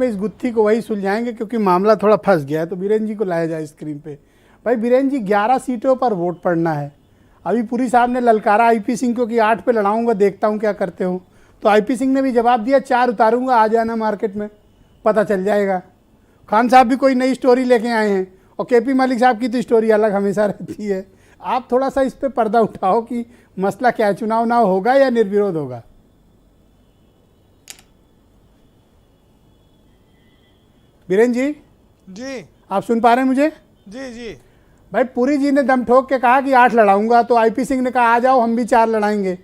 में इस गुत्थी को वही सुलझाएंगे, क्योंकि मामला थोड़ा फंस गया है। तो बीरेन जी को लाया जाए स्क्रीन पे। भाई बीरेन जी, 11 सीटों पर वोट पड़ना है। अभी पुरी साहब ने ललकारा आईपी सिंह को कि 8 पे लड़ाऊंगा, देखता हूँ क्या करते हो। तो आईपी सिंह ने भी जवाब दिया 4 उतारूंगा, आ जाना मार्केट में, पता चल जाएगा। खान साहब भी कोई नई स्टोरी लेके आए हैं, और केपी मलिक साहब की तो स्टोरी अलग हमेशा रहती है। आप थोड़ा सा इस पे पर्दा उठाओ कि मसला क्या है, चुनाव ना होगा या निर्विरोध होगा? बीरेन जी जी आप सुन पा रहे हैं मुझे? जी जी भाई पुरी जी ने दम ठोक के कहा कि 8 लड़ाऊंगा, तो आईपी सिंह ने कहा आ जाओ हम भी 4 लड़ाएंगे।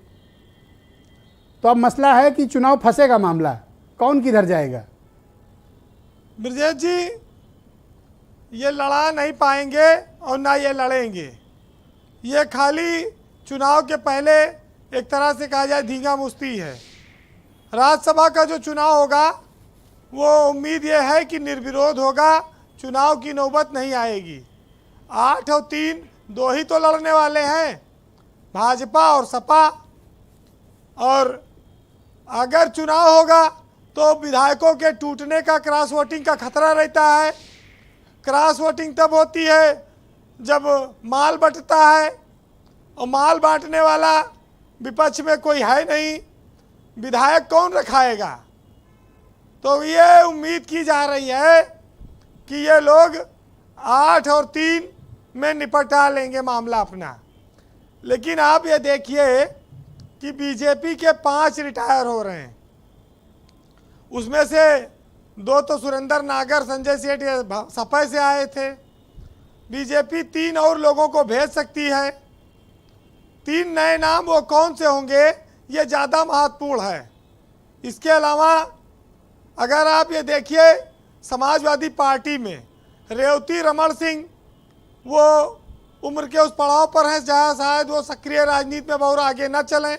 तो अब मसला है कि चुनाव फंसेगा, मामला कौन किधर जाएगा? ब्रजेश जी, ये लड़ा नहीं पाएंगे और ना ये लड़ेंगे। ये खाली चुनाव के पहले एक तरह से कहा जाए धींगा मुश्ती है। राज्यसभा का जो चुनाव होगा वो उम्मीद ये है कि निर्विरोध होगा, चुनाव की नौबत नहीं आएगी। 8 और 3 दो ही तो लड़ने वाले हैं, भाजपा और सपा। और अगर चुनाव होगा तो विधायकों के टूटने का, क्रॉस वोटिंग का खतरा रहता है। क्रॉस वोटिंग तब होती है जब माल बंटता है, और माल बांटने वाला विपक्ष में कोई है नहीं, विधायक कौन रखाएगा? तो ये उम्मीद की जा रही है कि ये लोग 8 और 3 में निपटा लेंगे मामला अपना। लेकिन आप ये देखिए कि बीजेपी के 5 रिटायर हो रहे हैं, उसमें से 2 तो सुरेंद्र नागर, संजय सेठ सपा से आए थे। बीजेपी 3 और लोगों को भेज सकती है। 3 नए नाम वो कौन से होंगे, ये ज़्यादा महत्वपूर्ण है। इसके अलावा अगर आप ये देखिए, समाजवादी पार्टी में रेवती रमन सिंह वो उम्र के उस पड़ाव पर हैं जहाँ शायद वो सक्रिय राजनीति में बहुत आगे न चलें।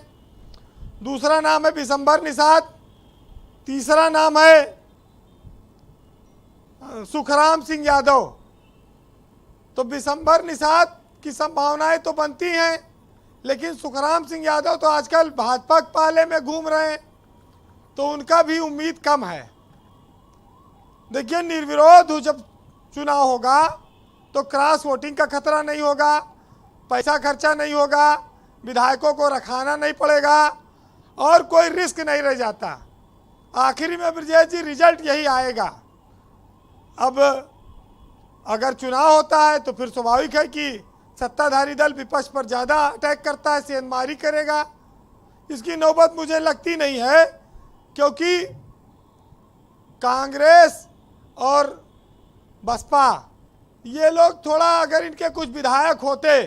दूसरा नाम है बिशंबर निषाद, तीसरा नाम है सुखराम सिंह यादव। तो बिशंबर निषाद की संभावनाएं तो बनती हैं, लेकिन सुखराम सिंह यादव तो आजकल भाजपा के पाले में घूम रहे हैं, तो उनका भी उम्मीद कम है। देखिए, निर्विरोध जब चुनाव होगा तो क्रॉस वोटिंग का खतरा नहीं होगा, पैसा खर्चा नहीं होगा, विधायकों को रखाना नहीं पड़ेगा, और कोई रिस्क नहीं रह जाता। आखिरी में ब्रजेश जी रिजल्ट यही आएगा। अब अगर चुनाव होता है तो फिर स्वाभाविक है कि सत्ताधारी दल विपक्ष पर ज़्यादा अटैक करता है, सेंधमारी करेगा। इसकी नौबत मुझे लगती नहीं है, क्योंकि कांग्रेस और बसपा ये लोग थोड़ा, अगर इनके कुछ विधायक होते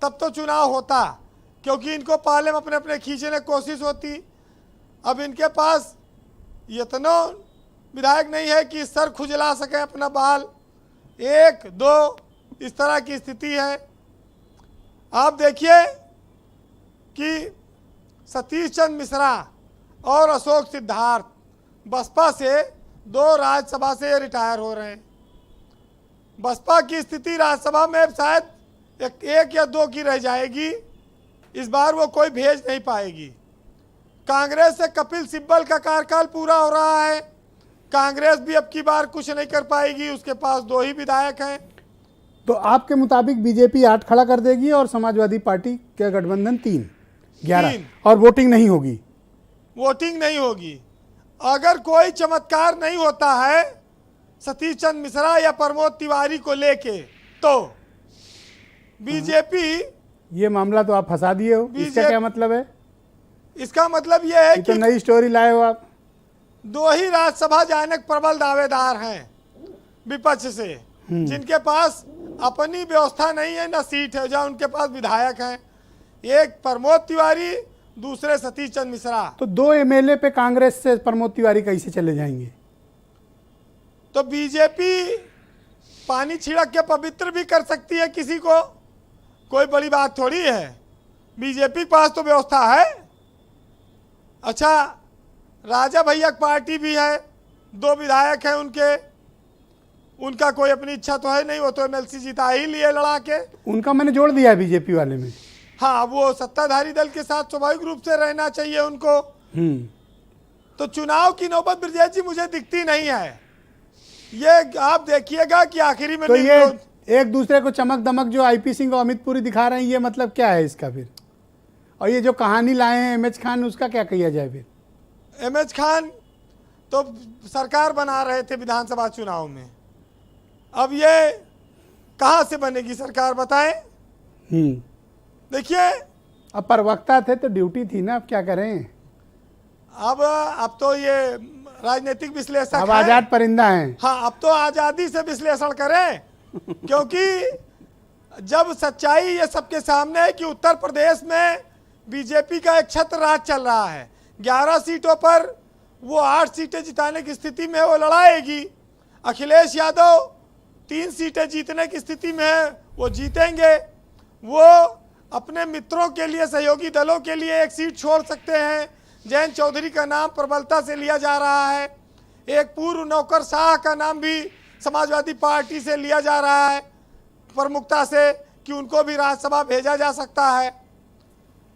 तब तो चुनाव होता, क्योंकि इनको पाले में अपने अपने खींचने की कोशिश होती। अब इनके पास इतना विधायक नहीं है कि सर खुजला सके अपना बाल, 1 2 इस तरह की स्थिति है। आप देखिए कि सतीश चंद्र मिश्रा और अशोक सिद्धार्थ बसपा से 2 राज्यसभा से रिटायर हो रहे हैं। बसपा की स्थिति राज्यसभा में शायद एक या 2 की रह जाएगी, इस बार वो कोई भेज नहीं पाएगी। कांग्रेस से कपिल सिब्बल का कार्यकाल पूरा हो रहा है, कांग्रेस भी अब की बार कुछ नहीं कर पाएगी, उसके पास 2 ही विधायक हैं। तो आपके मुताबिक बीजेपी 8 खड़ा कर देगी और समाजवादी पार्टी का गठबंधन 11 और वोटिंग नहीं होगी? वोटिंग नहीं होगी। अगर कोई चमत्कार नहीं होता है सतीश चंद्र मिश्रा या प्रमोद तिवारी को लेके, तो बीजेपी, ये मामला तो आप फंसा दिए हो। इसका क्या मतलब है? इसका मतलब यह है कि तो नई स्टोरी लाए हो आप। 2 ही राज्यसभा जाने के प्रबल दावेदार हैं विपक्ष से, जिनके पास अपनी व्यवस्था नहीं है, ना सीट है, जहाँ उनके पास विधायक हैं। एक प्रमोद तिवारी, दूसरे सतीश चंद्र मिश्रा। तो 2 एमएलए पे कांग्रेस से प्रमोद तिवारी कैसे चले जाएंगे? तो बीजेपी पानी छिड़क के पवित्र भी कर सकती है किसी को, कोई बड़ी बात थोड़ी है। बीजेपी के पास तो व्यवस्था है। अच्छा, राजा भैया की पार्टी भी है, 2 विधायक हैं उनके, उनका कोई अपनी इच्छा तो है नहीं, वो तो एमएलसी जिता ही लिए लड़ा के। उनका मैंने जोड़ दिया है बीजेपी वाले में। हाँ, वो सत्ताधारी दल के साथ स्वाभाविक रूप से रहना चाहिए उनको। तो चुनाव की नौबत ब्रजेश जी मुझे दिखती नहीं है। ये आप देखिएगा कि आखिरी में तो ये निर्विरोध एक दूसरे को चमक दमक जो आईपी सिंह और अमित पुरी दिखा रहे हैं, ये मतलब क्या है इसका फिर? और ये जो कहानी लाए हैं एमएच खान, उसका क्या किया जाए फिर? एमएच खान तो सरकार बना रहे थे विधानसभा चुनाव में, अब ये कहाँ से बनेगी सरकार बताएं? देखिए अब प्रवक्ता थे तो ड्यूटी थी ना, अब क्या करें? अब तो ये राजनीतिक विश्लेषक अब हैं। आजाद परिंदा हैं। हाँ, अब तो आज़ादी से विश्लेषण करें, क्योंकि जब सच्चाई ये सबके सामने है कि उत्तर प्रदेश में बीजेपी का एक छत्र राज चल रहा है। 11 सीटों पर वो 8 सीटें जिताने की स्थिति में वो लड़ाएगी। अखिलेश यादव 3 सीटें जीतने की स्थिति में है, वो जीतेंगे। वो अपने मित्रों के लिए, सहयोगी दलों के लिए 1 सीट छोड़ सकते हैं। जयंत चौधरी का नाम प्रबलता से लिया जा रहा है। एक पूर्व नौकरशाह का नाम भी समाजवादी पार्टी से लिया जा रहा है प्रमुखता से, कि उनको भी राज्यसभा भेजा जा सकता है।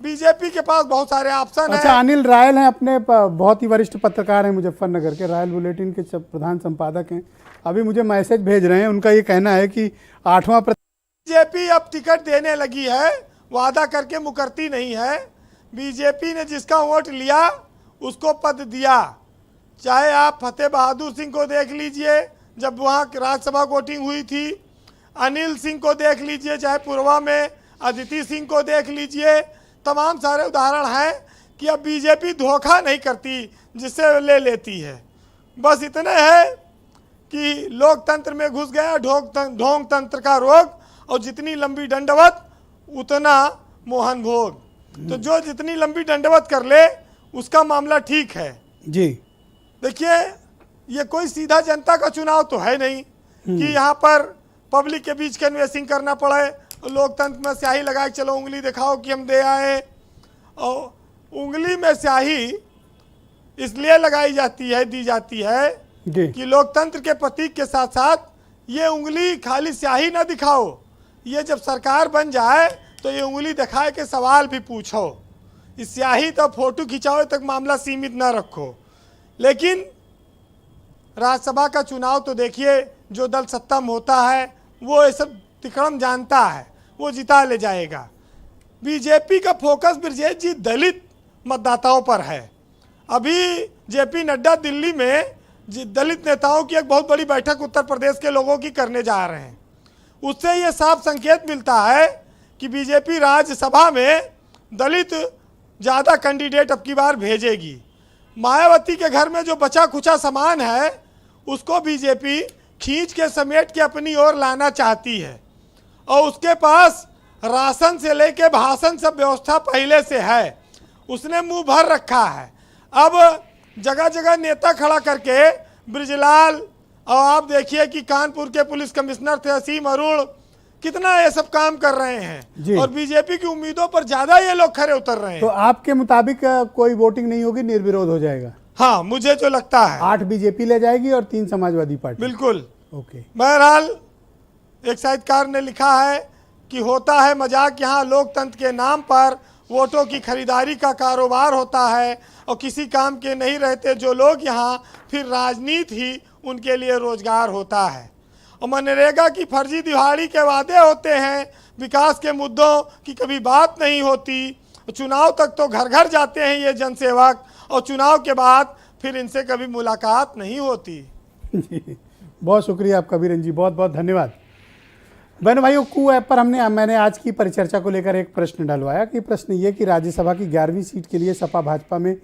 बीजेपी के पास बहुत सारे ऑप्शन अच्छा, हैं। अनिल रायल हैं, अपने बहुत ही वरिष्ठ पत्रकार हैं मुजफ्फरनगर के, रायल बुलेटिन के प्रधान संपादक हैं। अभी मुझे मैसेज भेज रहे हैं, उनका ये कहना है कि 8वां बीजेपी अब टिकट देने लगी है, वादा करके मुकरती नहीं है। बीजेपी ने जिसका वोट लिया उसको पद दिया। चाहे आप फतेह बहादुर सिंह को देख लीजिए, जब वहाँ राज्यसभा वोटिंग हुई थी, अनिल सिंह को देख लीजिए, चाहे पूर्वा में अदिति सिंह को देख लीजिए, तमाम सारे उदाहरण हैं कि अब बीजेपी धोखा नहीं करती जिससे ले लेती है। बस इतने है कि लोकतंत्र में घुस गया ढोंग तंत्र का रोग, और जितनी लंबी दंडवत उतना मोहन भोग। तो जो जितनी लंबी दंडवत कर ले उसका मामला ठीक है जी। देखिए, ये कोई सीधा जनता का चुनाव तो है नहीं कि यहाँ पर पब्लिक के बीच कन्वेंसिंग करना पड़े, लोकतंत्र में स्याही लगाए चलो उंगली दिखाओ कि हम दे आए। और उंगली में स्याही इसलिए लगाई जाती है, दी जाती है कि लोकतंत्र के प्रतीक के साथ साथ ये उंगली खाली स्याही ना दिखाओ, ये जब सरकार बन जाए तो ये उंगली दिखाए के सवाल भी पूछो। इस स्याही तो फोटो खिंचाओ तक मामला सीमित ना रखो। लेकिन राज्यसभा का चुनाव तो देखिए, जो दल सत्ता में होता है वो ये सब तिकड़म जानता है, वो जिता ले जाएगा। बीजेपी का फोकस ब्रजेश जी दलित मतदाताओं पर है। अभी जेपी नड्डा दिल्ली में दलित नेताओं की एक बहुत बड़ी बैठक उत्तर प्रदेश के लोगों की करने जा रहे हैं। उससे ये साफ संकेत मिलता है कि बीजेपी राज्यसभा में दलित ज़्यादा कैंडिडेट अब की बार भेजेगी। मायावती के घर में जो बचा खुचा सामान है उसको बीजेपी खींच के समेट के अपनी ओर लाना चाहती है, और उसके पास राशन से लेके भाषण सब व्यवस्था पहले से है, उसने मुंह भर रखा है। अब जगह जगह नेता खड़ा करके ब्रिजलाल, और आप देखिए कि कानपुर के पुलिस कमिश्नर थे असीम अरुण, कितना ये सब काम कर रहे हैं, और बीजेपी की उम्मीदों पर ज्यादा ये लोग खरे उतर रहे हैं। तो आपके मुताबिक कोई वोटिंग नहीं होगी, निर्विरोध हो जाएगा? हाँ, मुझे जो लगता है 8 बीजेपी ले जाएगी और 3 समाजवादी पार्टी। बिल्कुल। ओके। बहरहाल एक साहित्यकार ने लिखा है कि होता है मजाक यहाँ लोकतंत्र के नाम पर, वोटों की खरीदारी का कारोबार होता है, और किसी काम के नहीं रहते जो लोग यहाँ, फिर राजनीति ही उनके लिए रोजगार होता है। और मनरेगा की फर्जी दिहाड़ी के वादे होते हैं, विकास के मुद्दों की कभी बात नहीं होती। चुनाव तक तो घर घर जाते हैं ये जनसेवक, और चुनाव के बाद फिर इनसे कभी मुलाकात नहीं होती। बहुत शुक्रिया आपका वीरेन जी, बहुत बहुत धन्यवाद। बहन भाइयों, कू ऐप पर मैंने आज की परिचर्चा को लेकर एक प्रश्न डलवाया कि प्रश्न ये कि राज्यसभा की 11वीं सीट के लिए सपा भाजपा में